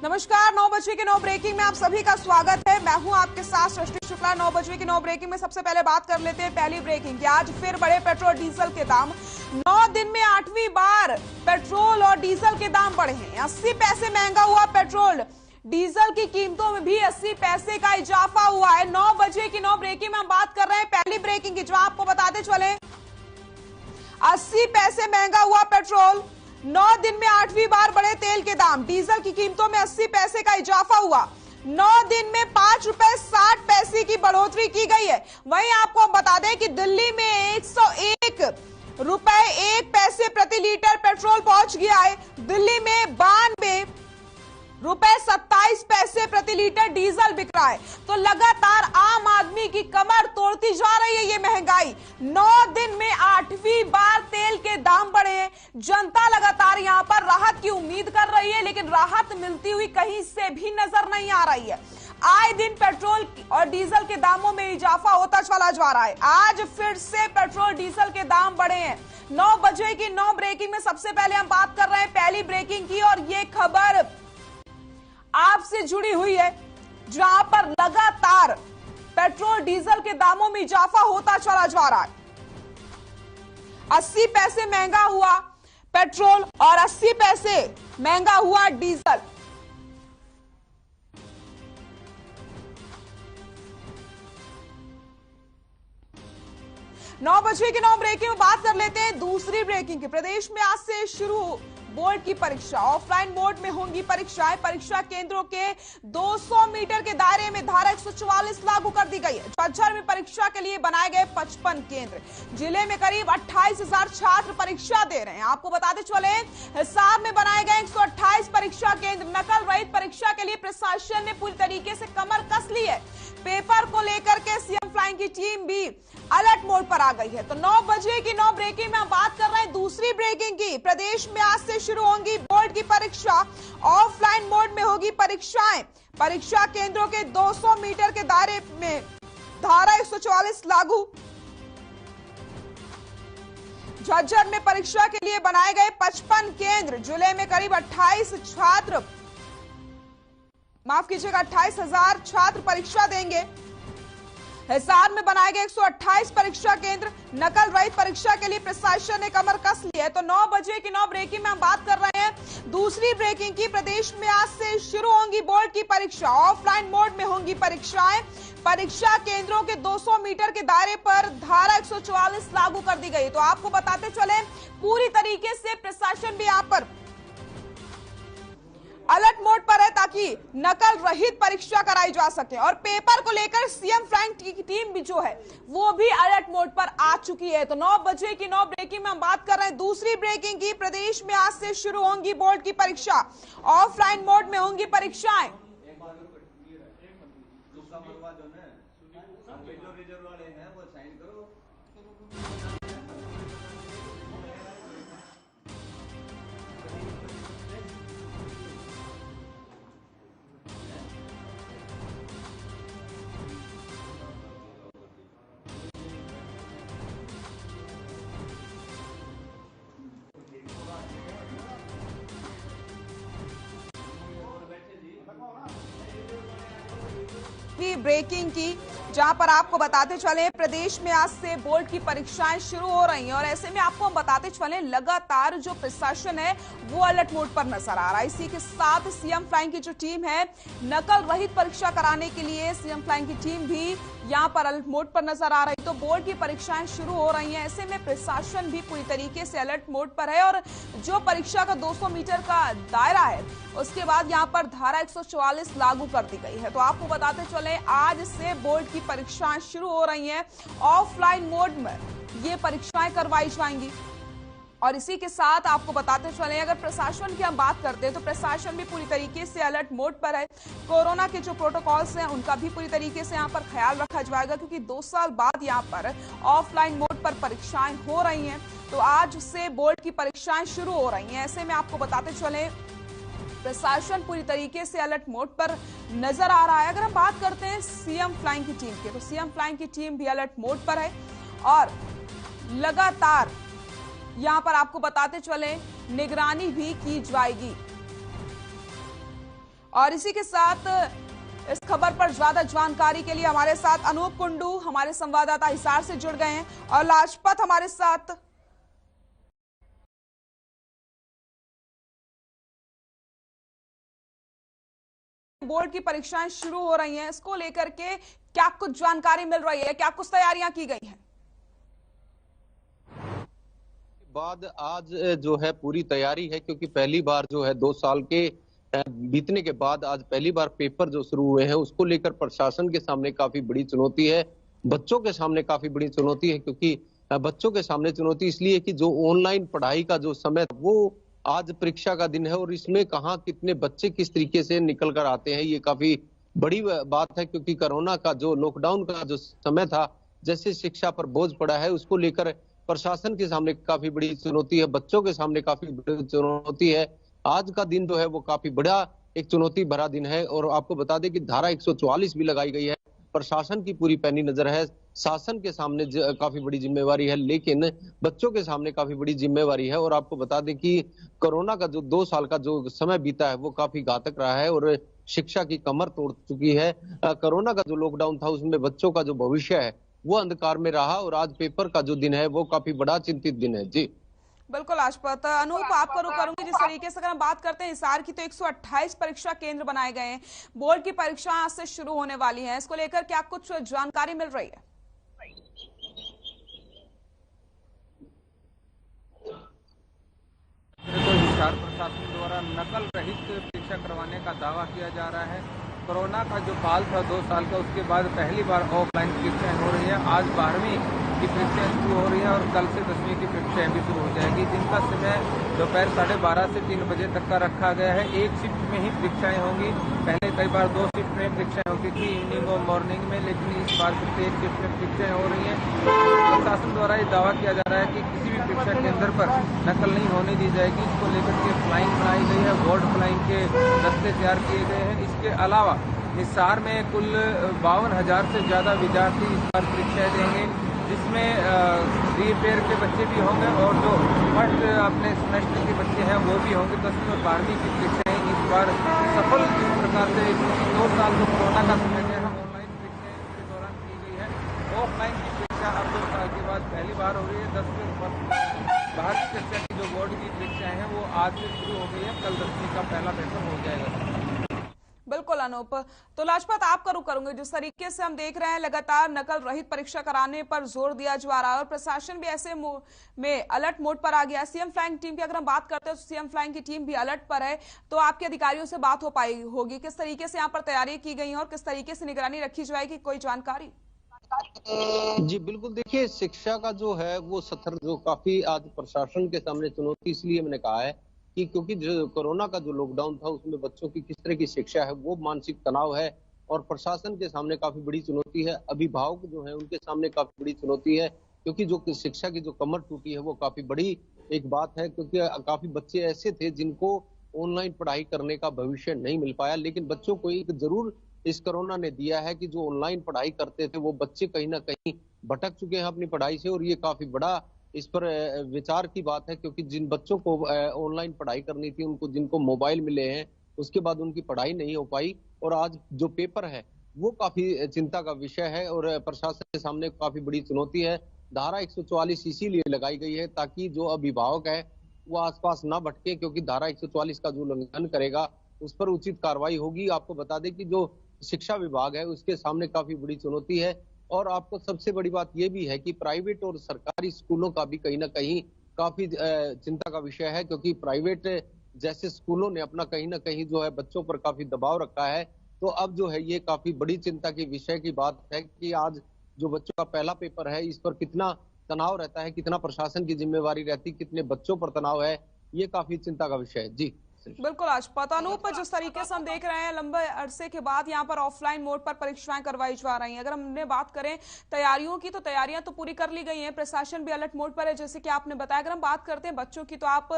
नमस्कार, 9 बजे के 9 ब्रेकिंग में आप सभी का स्वागत है। मैं हूं आपके साथ सृष्टि शुक्ला। 9 बजे की 9 ब्रेकिंग में सबसे पहले बात कर लेते हैं पहली ब्रेकिंग की। आज फिर बढ़े पेट्रोल डीजल के दाम। 9 दिन में 8वीं बार पेट्रोल और डीजल के दाम बढ़े हैं। 80 पैसे महंगा हुआ पेट्रोल। डीजल की कीमतों में भी 80 पैसे का इजाफा हुआ है। 9 बजे की 9 ब्रेकिंग में हम बात कर रहे हैं पहली ब्रेकिंग की, जो आपको बताते चले 80 पैसे महंगा हुआ पेट्रोल। 9 दिन में 8वीं बार बढ़े तेल के दाम। डीजल की कीमतों में 80 पैसे का इजाफा हुआ। 9 दिन में 5 रुपए 60 पैसे की बढ़ोतरी की गई है। वहीं आपको बता दें कि दिल्ली में 101 रुपए 1 पैसे प्रति लीटर पेट्रोल पहुंच गया है। दिल्ली में 92 रुपए 27 पैसे प्रति लीटर डीजल बिक रहा है। तो लगातार आम आदमी की कमर तोड़ती जा रही है ये महंगाई। 9 दिन में 8वीं बार तेल के दाम बढ़े हैं। जनता लगातार यहां पर राहत की उम्मीद कर रही है, लेकिन राहत मिलती हुई कहीं से भी नजर नहीं आ रही है। आए दिन पेट्रोल और डीजल के दामों में इजाफा होता चला जा रहा है। आज फिर से पेट्रोल डीजल के दाम बढ़े हैं। 9 बजे की 9 ब्रेकिंग में सबसे पहले हम बात कर रहे हैं पहली ब्रेकिंग की, और ये खबर आपसे जुड़ी हुई है, जहां पर लगातार पेट्रोल डीजल के दामों में इजाफा होता चला जा रहा है। 80 पैसे महंगा हुआ पेट्रोल और 80 पैसे महंगा हुआ डीजल। नौ बजे की 9 ब्रेकिंग में बात कर लेते हैं दूसरी ब्रेकिंग की। प्रदेश में आज से शुरू बोर्ड की परीक्षा। ऑफलाइन मोड में होंगी परीक्षाएं। परीक्षा केंद्रों के 200 मीटर के दायरे में धारा 144 लागू कर दी गई है। झज्जर में परीक्षा के लिए बनाए गए 55 केंद्र। जिले में करीब 28,000 छात्र परीक्षा दे रहे हैं। आपको बताते चले हिसार में बनाए गए 128 परीक्षा केंद्र। नकल रहित परीक्षा के लिए प्रशासन ने पूरी तरीके से कमर कस ली है। पेपर को लेकर के सीएम फ्लाइंग की टीम भी अलर्ट मोड पर आ गई है। तो 9 बजे की 9 ब्रेकिंग में हम बात कर रहे हैं दूसरी ब्रेकिंग की। प्रदेश में आज से शुरू होंगी बोर्ड की परीक्षा। ऑफलाइन मोड में होगी परीक्षाएं। परीक्षा केंद्रों के 200 मीटर के दायरे में धारा 144 लागू। झज्जर में परीक्षा के लिए बनाए गए 55 केंद्र। जिले में करीब 28,000 छात्र परीक्षा देंगे। हिसार में बनाए गए 128 परीक्षा केंद्र। नकल रहित परीक्षा के लिए प्रशासन ने कमर कस ली है। तो 9 बजे की 9 ब्रेकिंग में हम बात कर रहे हैं दूसरी ब्रेकिंग की। प्रदेश में आज से शुरू होंगी बोर्ड की परीक्षा। ऑफलाइन मोड में होंगी परीक्षाएं। परीक्षा केंद्रों के 200 मीटर के दायरे पर धारा 144 लागू कर दी गई। तो आपको बताते चले पूरी तरीके से प्रशासन भी यहां पर अलर्ट मोड पर है, ताकि नकल रहित परीक्षा कराई जा सके। और पेपर को लेकर सीएम फ्लाइंग की टीम भी जो है वो भी अलर्ट मोड पर आ चुकी है। तो 9 बजे की 9 ब्रेकिंग में हम बात कर रहे हैं दूसरी ब्रेकिंग की। प्रदेश में आज से शुरू होंगी बोर्ड की परीक्षा। ऑफलाइन मोड में होंगी परीक्षाएं। ब्रेकिंग की, जहां पर आपको बताते चले प्रदेश में आज से बोर्ड की परीक्षाएं शुरू हो रही हैं। और ऐसे में आपको हम बताते चले लगातार जो प्रशासन है वो अलर्ट मोड पर नजर आ रहा है। इसी के साथ सीएम फ्लाइंग की जो टीम है नकल रहित परीक्षा कराने के लिए सीएम फ्लाइंग की टीम भी यहां पर अलर्ट मोड पर नजर आ रही है। तो बोर्ड की परीक्षाएं शुरू हो रही हैं। ऐसे में प्रशासन भी पूरी तरीके से अलर्ट मोड पर है। और जो परीक्षा का 200 मीटर का दायरा है उसके बाद यहां पर धारा 144 लागू कर दी गई है। तो आपको बताते चले आज से बोर्ड की परीक्षाएं शुरू हो रही हैं। ऑफलाइन मोड में ये परीक्षाएं करवाई जाएंगी। और इसी के साथ आपको बताते चले अगर प्रशासन की हम बात करते हैं तो प्रशासन भी पूरी तरीके से अलर्ट मोड पर है। कोरोना के जो प्रोटोकॉल्स हैं उनका भी पूरी तरीके से यहाँ पर ख्याल रखा जाएगा, क्योंकि 2 साल बाद यहाँ पर ऑफलाइन मोड पर परीक्षाएं हो रही हैं। तो आज से बोर्ड की परीक्षाएं शुरू हो रही हैं। ऐसे में आपको बताते चले प्रशासन पूरी तरीके से अलर्ट मोड पर नजर आ रहा है। अगर हम बात करते हैं सीएम फ्लाइंग की टीम की, तो सीएम फ्लाइंग की टीम भी अलर्ट मोड पर है और लगातार यहां पर आपको बताते चले निगरानी भी की जाएगी। और इसी के साथ इस खबर पर ज्यादा जानकारी के लिए हमारे साथ अनूप कुंडू हमारे संवाददाता हिसार से जुड़ गए हैं और लाजपत हमारे साथ। बोर्ड की परीक्षाएं शुरू हो रही हैं, इसको लेकर के क्या कुछ जानकारी मिल रही है, क्या कुछ तैयारियां की गई हैं? बाद आज जो है पूरी तैयारी है, क्योंकि पहली बार जो है 2 साल के बीतने के बाद आज पहली बार पेपर जो शुरू हुए हैं, उसको लेकर प्रशासन के सामने काफी बड़ी चुनौती है, बच्चों के सामने काफी बड़ी चुनौती है। क्योंकि बच्चों के सामने चुनौती इसलिए कि जो ऑनलाइन पढ़ाई का जो समय वो आज परीक्षा का दिन है और इसमें कहाँ कितने बच्चे किस तरीके से निकल कर आते हैं, ये काफी बड़ी बात है। क्योंकि कोरोना का जो लॉकडाउन का जो समय था, जैसे शिक्षा पर बोझ पड़ा है, उसको लेकर प्रशासन के सामने काफी बड़ी चुनौती है, बच्चों के सामने काफी बड़ी चुनौती है। आज का दिन जो है वो काफी बड़ा एक चुनौती भरा दिन है। और आपको बता दें कि धारा 144 भी लगाई गई है, प्रशासन की पूरी पैनी नजर है, शासन के सामने काफी बड़ी जिम्मेवारी है, लेकिन बच्चों के सामने काफी बड़ी जिम्मेवारी है। और आपको बता दें कि कोरोना का जो 2 साल का जो समय बीता है वो काफी घातक रहा है और शिक्षा की कमर तोड़ चुकी है। कोरोना का जो लॉकडाउन था उसमें बच्चों का जो भविष्य है वो अंधकार में रहा और आज पेपर का जो दिन है वो काफी बड़ा चिंतित दिन है। जी बिल्कुल लाजपत। अनूप, आपको रुक करूंगी। जिस तरीके से अगर हम बात करते हैं हिसार की, तो 128 परीक्षा केंद्र बनाए गए हैं, बोर्ड की परीक्षा आज से शुरू होने वाली है, इसको लेकर क्या कुछ जानकारी मिल रही है? तो हिसार प्रशासन द्वारा नकल रहित परीक्षा करवाने का दावा किया जा रहा है। कोरोना का जो काल था 2 साल का, उसके बाद पहली बार ऑफलाइन परीक्षाएं हो रही है। आज 12वीं की परीक्षाएं शुरू हो रही है और कल से 10वीं की परीक्षाएं भी शुरू हो जाएगी। दिन का समय दोपहर 12:30 से 3 बजे तक का रखा गया है। एक शिफ्ट में ही परीक्षाएं होंगी। पहले कई बार 2 शिफ्ट में परीक्षाएं होती थी, इवनिंग और मॉर्निंग में, लेकिन इस बार सिर्फ एक शिफ्ट में परीक्षाएं हो रही हैं। प्रशासन द्वारा ये दावा किया जा रहा है कि किसी भी परीक्षा केंद्र पर नकल नहीं होने दी जाएगी। इसको लेकर के फ्लाइंग बनाई गई है, बोर्ड फ्लाइंग के दस्ते तैयार किए गए हैं। इसके अलावा हिसार में कुल 52,000 से ज़्यादा विद्यार्थी इस बार परीक्षाएं देंगे, जिसमें रीपेयर के बच्चे भी होंगे और जो फर्स्ट अपने सेमेस्टर के बच्चे हैं वो भी होंगे। 10वीं और 12वीं की परीक्षाएं इस बार सफल इस प्रकार से 2 साल जो कोरोना का समय है ऑनलाइन परीक्षाएं के दौरान की गई है। ऑफलाइन की परीक्षा अब 2 साल के बाद पहली बार हो रही है। 10वीं और 12वीं कक्षा की जो बोर्ड की परीक्षाएं हैं वो आज से शुरू हो गई है। कल 10वीं का पहला पेपर हो जाएगा। बिल्कुल अनूप। तो लाजपत, आपका रुख करूंगे। जिस तरीके से हम देख रहे हैं लगातार नकल रहित परीक्षा कराने पर जोर दिया जा रहा है और प्रशासन भी ऐसे में अलर्ट मोड पर आ गया। सीएम फ्लाइंग टीम की अगर हम बात करते हैं तो सीएम फ्लाइंग की टीम भी अलर्ट पर है, तो आपके अधिकारियों से बात हो पाई होगी, किस तरीके से यहाँ पर तैयारी की गई है और किस तरीके से निगरानी रखी जाएगी, कोई जानकारी? जी बिल्कुल, देखिए शिक्षा का जो है वो सत्र जो काफी आज प्रशासन के सामने चुनौती इसलिए मैंने कहा है कि क्योंकि जो कोरोना का जो लॉकडाउन था उसमें बच्चों की किस तरह की शिक्षा है वो मानसिक तनाव है और प्रशासन के सामने काफी बड़ी चुनौती है। अभिभावक जो है उनके सामने काफी बड़ी चुनौती है, क्योंकि जो शिक्षा की जो कमर टूटी है वो काफी बड़ी एक बात है। क्योंकि काफी बच्चे ऐसे थे जिनको ऑनलाइन पढ़ाई करने का भविष्य नहीं मिल पाया, लेकिन बच्चों को एक जरूर इस कोरोना ने दिया है कि जो ऑनलाइन पढ़ाई करते थे वो बच्चे कहीं ना कहीं भटक चुके हैं अपनी पढ़ाई से। और ये काफी बड़ा इस पर विचार की बात है, क्योंकि जिन बच्चों को ऑनलाइन पढ़ाई करनी थी, उनको जिनको मोबाइल मिले हैं, उसके बाद उनकी पढ़ाई नहीं हो पाई और आज जो पेपर है वो काफी चिंता का विषय है और प्रशासन के सामने काफी बड़ी चुनौती है। धारा 144 इसीलिए लगाई गई है ताकि जो अभिभावक है वो आसपास ना भटके, क्योंकि धारा 144 का जो उल्लंघन करेगा उस पर उचित कार्रवाई होगी। आपको बता दें कि जो शिक्षा विभाग है उसके सामने काफी बड़ी चुनौती है। और आपको सबसे बड़ी बात यह भी है कि प्राइवेट और सरकारी स्कूलों का भी कहीं ना कहीं काफी चिंता का विषय है, क्योंकि प्राइवेट जैसे स्कूलों ने अपना कहीं ना कहीं जो है बच्चों पर काफी दबाव रखा है। तो अब जो है ये काफी बड़ी चिंता की विषय की बात है कि आज जो बच्चों का पहला पेपर है इस पर कितना तनाव रहता है, कितना प्रशासन की जिम्मेवारी रहती, कितने बच्चों पर तनाव है, ये काफी चिंता का विषय है। जी बिल्कुल लाजपत। अनूप, जिस तरीके से हम देख रहे हैं लंबे अरसे के बाद यहाँ पर ऑफलाइन मोड पर परीक्षाएं करवाई जा रही हैं, अगर हमने बात करें तैयारियों की तो तैयारियां तो पूरी कर ली गई हैं, प्रशासन भी अलर्ट मोड पर है जैसे कि आपने बताया। अगर हम बात करते हैं बच्चों की, तो आप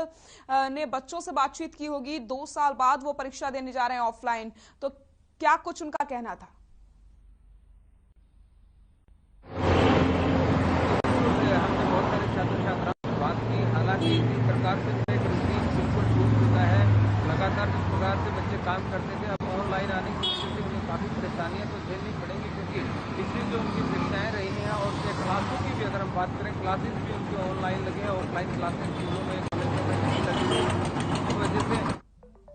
ने बच्चों से बातचीत की होगी, 2 साल बाद वो परीक्षा देने जा रहे हैं ऑफलाइन, तो क्या कुछ उनका कहना था? हमने बहुत सारे छात्र छात्राओं से बात की, हालांकि इस प्रकार से लगातार जिस प्रकार से बच्चे काम करते थे अब ऑनलाइन आने की वजह से उन्हें काफ़ी परेशानियाँ तो झेलनी पड़ेंगी, क्योंकि पिछली जो उनकी परीक्षाएँ रही हैं और उसके क्लासों की भी अगर हम बात करें, क्लासेस भी उनकी ऑनलाइन लगे हैं, ऑफलाइन क्लासेस स्कूलों में कॉलेजों में नहीं लगी, इस वजह से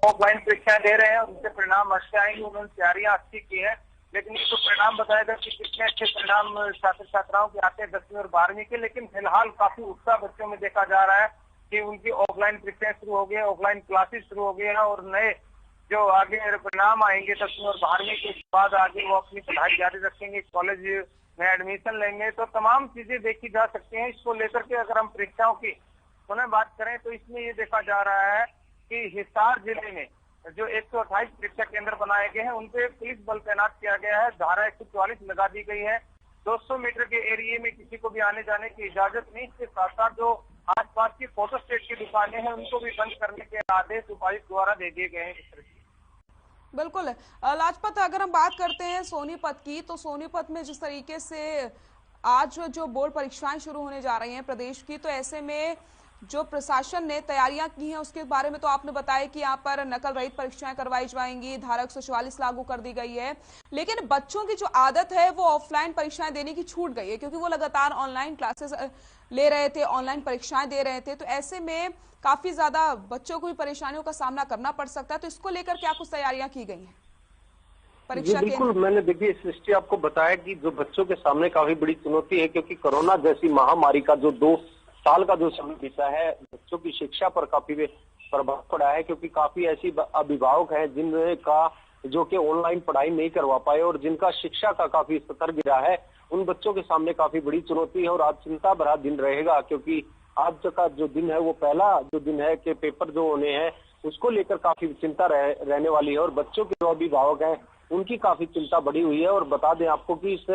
ऑफलाइन परीक्षाएं दे रहे हैं और उनके परिणाम अच्छे आएंगे। उन्होंने तैयारियां अच्छी की है, लेकिन ये तो परिणाम बताएगा कि कितने अच्छे परिणाम छात्र छात्राओं के आते हैं 10वीं और 12वीं के। लेकिन फिलहाल काफी उत्साह बच्चों में देखा जा रहा है कि उनकी ऑफलाइन परीक्षाएं शुरू हो गई है, ऑफलाइन क्लासेस शुरू हो गए हैं और नए जो आगे परिणाम आएंगे 10वीं और 12वीं के बाद आगे वो अपनी पढ़ाई जारी रखेंगे, कॉलेज में एडमिशन लेंगे, तो तमाम चीजें देखी जा सकती हैं। इसको लेकर के अगर हम परीक्षाओं की पुनः बात करें तो इसमें ये देखा जा रहा है कि हिसार जिले में जो 128 परीक्षा केंद्र बनाए गए हैं उनपे पुलिस बल तैनात किया गया है, धारा 144 लगा दी गई है। 200 मीटर के एरिया में किसी को भी आने जाने की इजाजत नहीं। इसके साथ साथ जो आसपास की फोटो स्टेट की दुकानें हैं उनको भी बंद करने के आदेश उपायुक्त द्वारा दे दिए गए हैं। बिल्कुल लाजपत, अगर हम बात करते हैं सोनीपत की, तो सोनीपत में जिस तरीके से आज जो बोर्ड परीक्षाएं शुरू होने जा रही हैं प्रदेश की, तो ऐसे में जो प्रशासन ने तैयारियां की हैं उसके बारे में तो आपने बताया कि यहाँ पर नकल रहित परीक्षाएं करवाई जाएंगी, धारा 144 लागू कर दी गई है। लेकिन बच्चों की जो आदत है वो ऑफलाइन परीक्षाएं देने की छूट गई है, क्योंकि वो लगातार ऑनलाइन क्लासेस ले रहे थे, ऑनलाइन परीक्षाएं दे रहे थे, तो ऐसे में काफी ज्यादा बच्चों को भी परेशानियों का सामना करना पड़ सकता है। तो इसको लेकर क्या कुछ तैयारियां की गई हैं परीक्षा के? बिल्कुल, मैंने देखिए सृष्टि आपको बताया कि जो बच्चों के सामने काफी बड़ी चुनौती है, क्योंकि कोरोना जैसी महामारी का जो 2 साल का जो समय बीता है बच्चों की शिक्षा पर काफी प्रभाव पड़ा है, क्योंकि काफी ऐसी अभिभावक हैं जिनका जो कि ऑनलाइन पढ़ाई नहीं करवा पाए और जिनका शिक्षा का काफी स्तर गिरा है। उन बच्चों के सामने काफी बड़ी चुनौती है और आज चिंता भरा दिन रहेगा, क्योंकि आज का जो दिन है वो पहला जो दिन है कि पेपर जो होने हैं उसको लेकर काफी चिंता रहने वाली है और बच्चों के जो अभिभावक हैं उनकी काफी चिंता बढ़ी हुई है। और बता दें आपको कि इस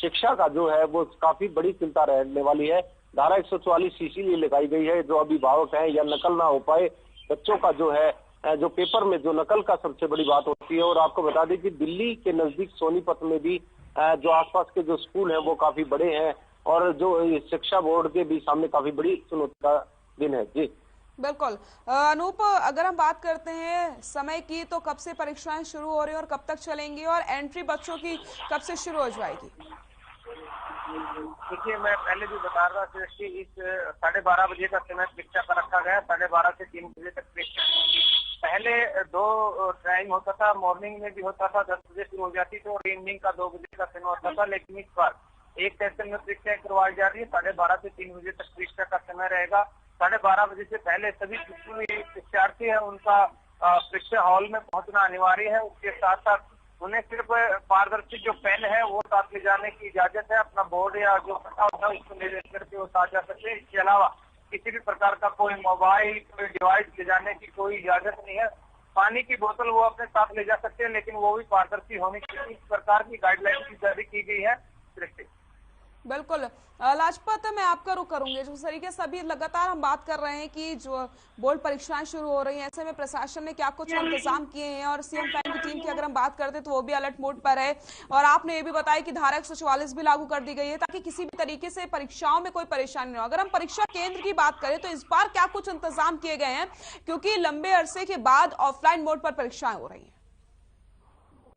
शिक्षा का जो है वो काफी बड़ी चिंता रहने वाली है। धारा 144 इसीलिए लगाई गई है, जो अभिभावक है या नकल ना हो पाए बच्चों का जो है जो पेपर में जो नकल का सबसे बड़ी बात होती है। और आपको बता दें कि दिल्ली के नजदीक सोनीपत में भी जो आसपास के जो स्कूल हैं वो काफी बड़े हैं और जो शिक्षा बोर्ड के भी सामने काफी बड़ी चुनौती का दिन है। जी बिल्कुल अनूप, अगर हम बात करते हैं समय की, तो कब से परीक्षाएं शुरू हो रही हैं और कब तक चलेंगी, और एंट्री बच्चों की कब से शुरू हो जाएगी? देखिए, मैं पहले भी बता रहा था कि इस 12:30 बजे का समय परीक्षा का रखा गया, 12:30 से 3 बजे तक परीक्षा। पहले 2 टाइम होता था, मॉर्निंग में भी होता था, 10 बजे शुरू हो जाती थी और इवनिंग का 2 बजे का समय होता था। लेकिन इस बार एक सेशन में परीक्षाएं करवाई जा रही है, 12:30 से 3 बजे तक परीक्षा का समय रहेगा। 12:30 बजे से पहले सभी परीक्षार्थी है उनका परीक्षा हॉल में पहुंचना अनिवार्य है। उसके साथ साथ उन्हें सिर्फ पारदर्शी जो पेन है वो साथ ले जाने की इजाजत है। अपना बोर्ड या जो पता होता है उसको ले करके वो साथ जा सकते हैं। इसके अलावा किसी भी प्रकार का कोई मोबाइल, कोई डिवाइस ले जाने की कोई इजाजत नहीं है। पानी की बोतल वो अपने साथ ले जा सकते हैं, लेकिन वो भी पारदर्शी होनी चाहिए। इस प्रकार की गाइडलाइन की जारी की गई है। बिल्कुल लाजपत, मैं आपका रुख करूंगी। जिस तरीके से अभी लगातार हम बात कर रहे हैं कि जो बोर्ड परीक्षाएं शुरू हो रही हैं, ऐसे में प्रशासन ने क्या कुछ इंतजाम किए हैं, और सीएम पैन की टीम की अगर हम बात करते हैं तो वो भी अलर्ट मोड पर है। और आपने ये भी बताया कि धारा 144 भी लागू कर दी गई है ताकि किसी भी तरीके से परीक्षाओं में कोई परेशानी न हो। अगर हम परीक्षा केंद्र की बात करें तो इस बार क्या कुछ इंतजाम किए गए हैं, क्योंकि लंबे अरसे के बाद ऑफलाइन मोड पर परीक्षाएं हो रही हैं?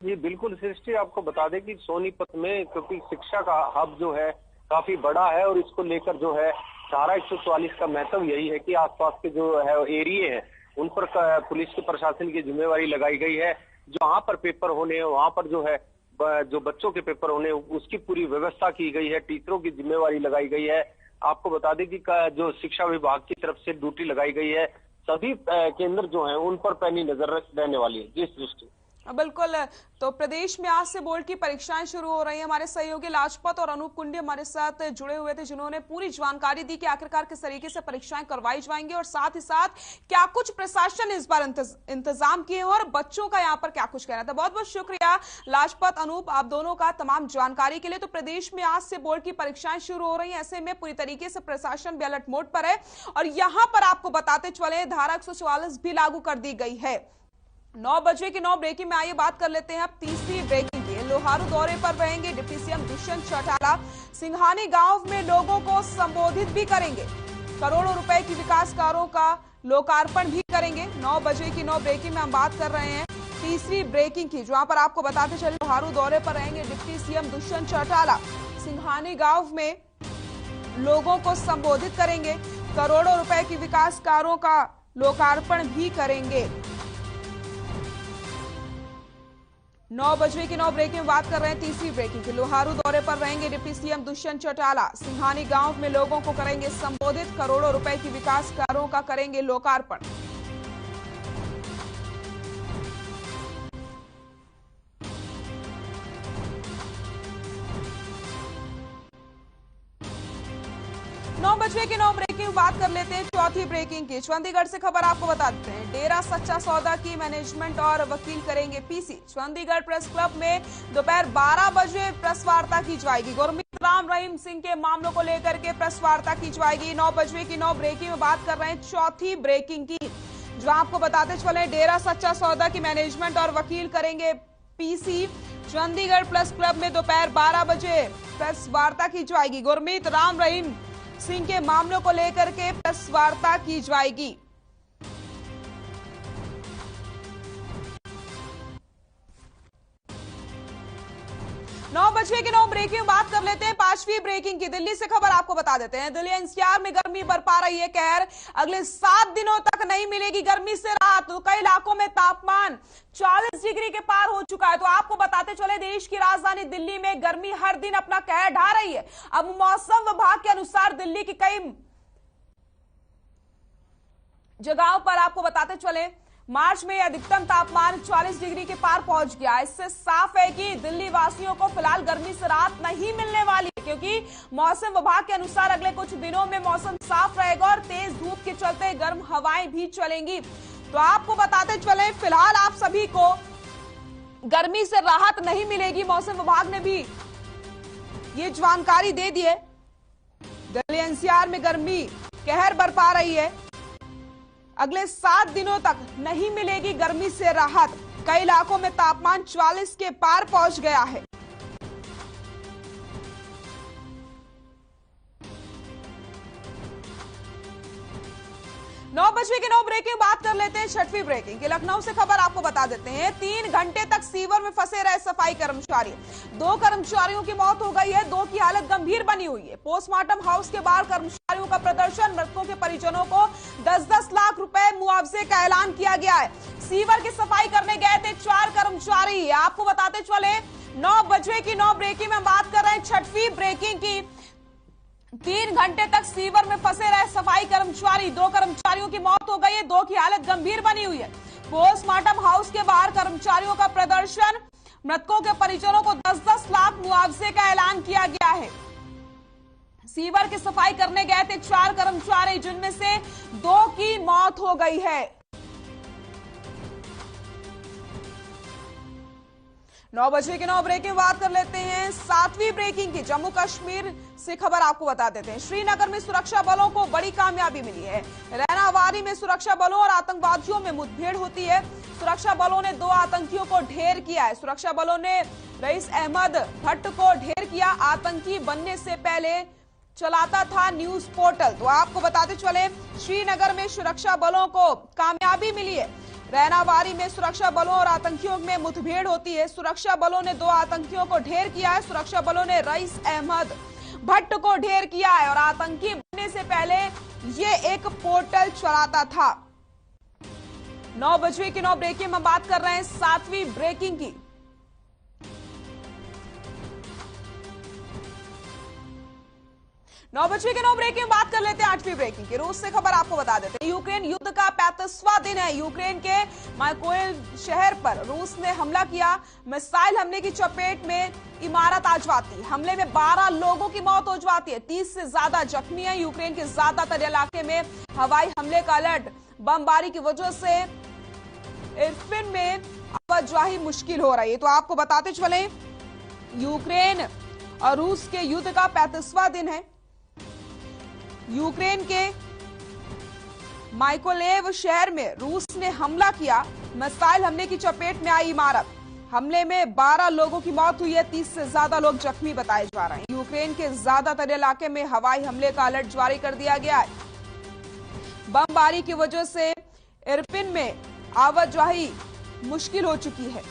जी बिल्कुल सृष्टि, आपको बता दें कि सोनीपत में क्योंकि शिक्षा का हब जो है काफी बड़ा है और इसको लेकर जो है धारा 144 का महत्व यही है कि आसपास के जो है एरिया है उन पर पुलिस के प्रशासन की जिम्मेवारी लगाई गई है। जहां पर पेपर होने वहां पर जो है जो बच्चों के पेपर होने उसकी पूरी व्यवस्था की गई है, टीचरों की जिम्मेवारी लगाई गई है। आपको बता दें कि जो शिक्षा विभाग की तरफ से ड्यूटी लगाई गई है, सभी केंद्र जो है उन पर पैनी नजर रहने वाली है। जिस दृष्टि बिल्कुल, तो प्रदेश में आज से बोर्ड की परीक्षाएं शुरू हो रही हैं। हमारे सहयोगी लाजपत और अनूप कुंडी हमारे साथ जुड़े हुए थे, जिन्होंने पूरी जानकारी दी कि आखिरकार किस तरीके से परीक्षाएं करवाई जाएंगी और साथ ही साथ क्या कुछ प्रशासन ने इस बार इंतजाम किए हैं और बच्चों का यहाँ पर क्या कुछ कहना था। बहुत बहुत शुक्रिया लाजपत, अनूप, आप दोनों का तमाम जानकारी के लिए। तो प्रदेश में आज से बोर्ड की परीक्षाएं शुरू हो रही है, ऐसे में पूरी तरीके से प्रशासन भी अलर्ट मोड पर है। और यहाँ पर आपको बताते चले धारा 144 भी लागू कर दी गई है। 9 बजे की 9 ब्रेकिंग में आइए बात कर लेते हैं अब तीसरी ब्रेकिंग की। लोहारू दौरे पर रहेंगे डिप्टी सीएम दुष्यंत चौटाला। सिंघानी गांव में लोगों को संबोधित भी करेंगे। करोड़ों रुपए की विकास कार्यों का लोकार्पण भी करेंगे। 9 बजे की 9 ब्रेकिंग में हम बात कर रहे हैं तीसरी ब्रेकिंग की, जहां पर आपको बताते चले लोहारू दौरे पर रहेंगे डिप्टी सीएम दुष्यंत चौटाला। सिंघानी गांव में लोगों को संबोधित करेंगे, करोड़ों रुपए की विकास कार्यों का लोकार्पण भी करेंगे। 9 बजे की 9 ब्रेकिंग में बात कर रहे हैं तीसरी ब्रेकिंग की। लोहारू दौरे पर रहेंगे डिप्टी सीएम दुष्यंत चौटाला। सिंघानी गांव में लोगों को करेंगे संबोधित, करोड़ों रुपए की विकास कार्यों का करेंगे लोकार्पण। बजे की 9 ब्रेकिंग बात कर लेते हैं चौथी ब्रेकिंग की। चंडीगढ़ से खबर आपको बता देते हैं, डेरा सच्चा सौदा की मैनेजमेंट और वकील करेंगे पीसी। चंडीगढ़ प्रेस क्लब में दोपहर 12 बजे प्रेस वार्ता की जाएगी। गुरमीत राम रहीम सिंह के मामलों को लेकर के प्रेस वार्ता की जाएगी। 9 बजे की 9 ब्रेकिंग में बात कर रहे हैं चौथी ब्रेकिंग की, जो आपको बताते चले डेरा सच्चा सौदा की मैनेजमेंट और वकील करेंगे पीसी। चंडीगढ़ प्रेस क्लब में दोपहर 12 बजे प्रेस वार्ता की जाएगी। गुरमीत राम रहीम सिंह के मामलों को लेकर के प्रेस वार्ता की जाएगी। 9 बजे की 9 ब्रेकिंग बात कर लेते हैं पांचवी ब्रेकिंग की। दिल्ली से खबर आपको बता देते हैं, दिल्ली एनसीआर में गर्मी बरपा रही है कहर। अगले 7 दिनों तक नहीं मिलेगी गर्मी से राहत। तो कई इलाकों में तापमान 40 डिग्री के पार हो चुका है। तो आपको बताते चले, देश की राजधानी दिल्ली में गर्मी हर दिन अपना कहर ढा रही है। अब मौसम विभाग के अनुसार दिल्ली की कई जगहों पर आपको बताते चले, मार्च में अधिकतम तापमान 40 डिग्री के पार पहुंच गया। इससे साफ है कि दिल्ली वासियों को फिलहाल गर्मी से राहत नहीं मिलने वाली है, क्योंकि मौसम विभाग के अनुसार अगले कुछ दिनों में मौसम साफ रहेगा और तेज धूप के चलते गर्म हवाएं भी चलेंगी। तो आपको बताते चले, फिलहाल आप सभी को गर्मी से राहत नहीं मिलेगी। मौसम विभाग ने भी ये जानकारी दे दी है। दिल्ली एनसीआर में गर्मी कहर बरपा रही है। अगले 7 दिनों तक नहीं मिलेगी गर्मी से राहत। कई इलाकों में तापमान 40 के पार पहुंच गया है। नौ बजे की 9 ब्रेकिंग बात कर लेते हैं छठवीं ब्रेकिंग की। लखनऊ से खबर आपको बता देते हैं, 3 घंटे तक सीवर में फंसे रहे सफाई कर्मचारी। 2 कर्मचारियों की मौत हो गई है, 2 की हालत गंभीर बनी हुई है। पोस्टमार्टम हाउस के बाहर कर्मचारियों का प्रदर्शन, मृतकों के परिजनों को 10-10 लाख रुपए मुआवजे का ऐलान किया गया है। सीवर की सफाई करने गए थे 4 कर्मचारी। आपको बताते चले, 9 बजे की 9 ब्रेकिंग में बात कर रहे हैं छठवीं ब्रेकिंग की। 3 घंटे तक सीवर में फंसे रहे सफाई कर्मचारी, 2 कर्मचारियों की मौत हो गई है, 2 की हालत गंभीर बनी हुई है। पोस्टमार्टम हाउस के बाहर कर्मचारियों का प्रदर्शन, मृतकों के परिजनों को 10-10 लाख मुआवजे का ऐलान किया गया है। सीवर की सफाई करने गए थे 4 कर्मचारी, जिनमें से 2 की मौत हो गई है। 9 बजे की 9 ब्रेकिंग बात कर लेते हैं 7वीं ब्रेकिंग की। जम्मू कश्मीर से खबर आपको बता देते हैं, श्रीनगर में सुरक्षा बलों को बड़ी कामयाबी मिली है। रैनावारी में सुरक्षा बलों और आतंकवादियों में मुठभेड़ होती है। सुरक्षा बलों ने 2 आतंकियों को ढेर किया है। सुरक्षा बलों ने रईस अहमद भट्ट को ढेर किया। आतंकी बनने से पहले चलाता था न्यूज पोर्टल। तो आपको बताते चले, श्रीनगर में सुरक्षा बलों को कामयाबी मिली है। रैनावारी में सुरक्षा बलों और आतंकियों में मुठभेड़ होती है। सुरक्षा बलों ने 2 आतंकियों को ढेर किया है। सुरक्षा बलों ने रईस अहमद भट्ट को ढेर किया है और आतंकी बनने से पहले ये एक पोर्टल चलाता था। 9 बजे की 9 ब्रेकिंग में बात कर रहे हैं 7वीं ब्रेकिंग की। नौ बजे के 9 ब्रेकिंग में बात कर लेते हैं 8वीं ब्रेकिंग की। रूस से खबर आपको बता देते हैं, यूक्रेन युद्ध का 35वां दिन है। यूक्रेन के माइकोलाइव शहर पर रूस ने हमला किया। मिसाइल हमले की चपेट में इमारत आ जाती है। हमले में 12 लोगों की मौत हो जाती है, 30 से ज्यादा जख्मी हैं। यूक्रेन के ज्यादातर इलाके में हवाई हमले का अलर्ट। बमबारी की वजह से इरपिन में आवाजाही मुश्किल हो रही है। तो आपको बताते चले, यूक्रेन और रूस के युद्ध का 35वां दिन है। यूक्रेन के माइकोलाइव शहर में रूस ने हमला किया। मिसाइल हमले की चपेट में आई इमारत। हमले में 12 लोगों की मौत हुई है, 30 से ज्यादा लोग जख्मी बताए जा रहे हैं। यूक्रेन के ज्यादातर इलाके में हवाई हमले का अलर्ट जारी कर दिया गया है। बमबारी की वजह से इरपिन में आवाजाही मुश्किल हो चुकी है।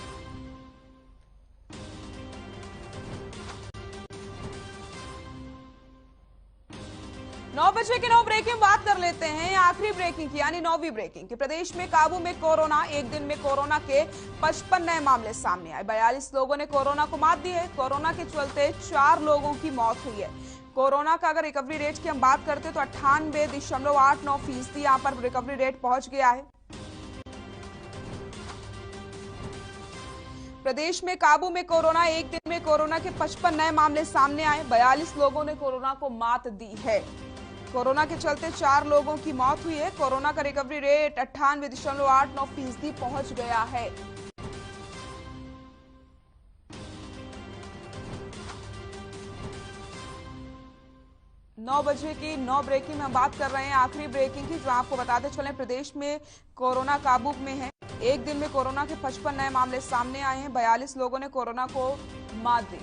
नौ बजे की 9 ब्रेकिंग बात कर लेते हैं आखिरी ब्रेकिंग की, यानी 9वीं ब्रेकिंग की। प्रदेश में काबू में कोरोना, एक दिन में कोरोना के 55 नए मामले सामने आए। 42 लोगों ने कोरोना को मात दी है। कोरोना के चलते 4 लोगों की मौत हुई है। कोरोना का अगर रिकवरी रेट की हम बात करते हैं तो 98.89% यहां पर रिकवरी रेट पहुंच गया है। प्रदेश में काबू में कोरोना, एक दिन में कोरोना के 55 नए मामले सामने आए। 42 लोगों ने कोरोना को मात दी है। कोरोना के चलते 4 लोगों की मौत हुई है। कोरोना का रिकवरी रेट 98.89% पहुंच गया है। नौ बजे की 9 ब्रेकिंग में हम बात कर रहे हैं आखिरी ब्रेकिंग की, जो आपको बताते चले प्रदेश में कोरोना काबू में है। एक दिन में कोरोना के 55 नए मामले सामने आए हैं। 42 लोगों ने कोरोना को मात दी।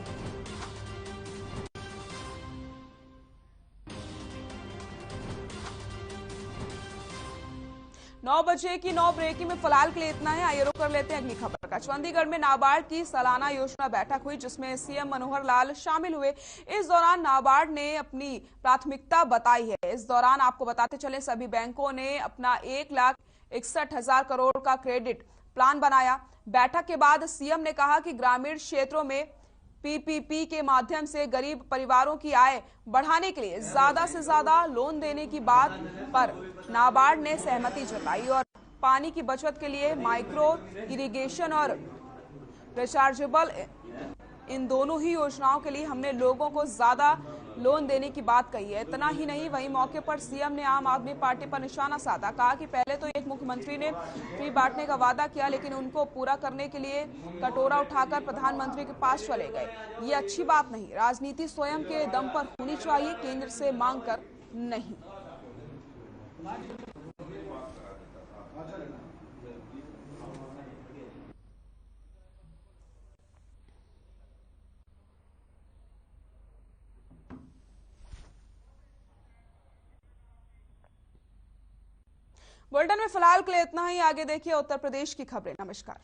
नौ बजे की 9 ब्रेकिंग में फिलहाल के लिए इतना है। आइए रुक कर लेते हैं अगली खबर का। चंडीगढ़ में नाबार्ड की सालाना योजना बैठक हुई, जिसमें सीएम मनोहर लाल शामिल हुए। इस दौरान नाबार्ड ने अपनी प्राथमिकता बताई है। इस दौरान आपको बताते चले सभी बैंकों ने अपना 1,61,000 करोड़ का क्रेडिट प्लान बनाया। बैठक के बाद सीएम ने कहा कि ग्रामीण क्षेत्रों में पीपीपी के माध्यम से गरीब परिवारों की आय बढ़ाने के लिए ज्यादा से ज्यादा लोन देने की बात पर नाबार्ड ने सहमति जताई और पानी की बचत के लिए माइक्रो इरिगेशन और रिचार्जेबल, इन दोनों ही योजनाओं के लिए हमने लोगों को ज्यादा लोन देने की बात कही है। इतना ही नहीं, वहीं मौके पर सीएम ने आम आदमी पार्टी पर निशाना साधा। कहा कि पहले तो एक मुख्यमंत्री ने फ्री बांटने का वादा किया, लेकिन उनको पूरा करने के लिए कटोरा उठाकर प्रधानमंत्री के पास चले गए। ये अच्छी बात नहीं। राजनीति स्वयं के दम पर होनी चाहिए, केंद्र से मांग कर नहीं। बुलेटिन में फिलहाल के लिए इतना ही। आगे देखिए उत्तर प्रदेश की खबरें। नमस्कार।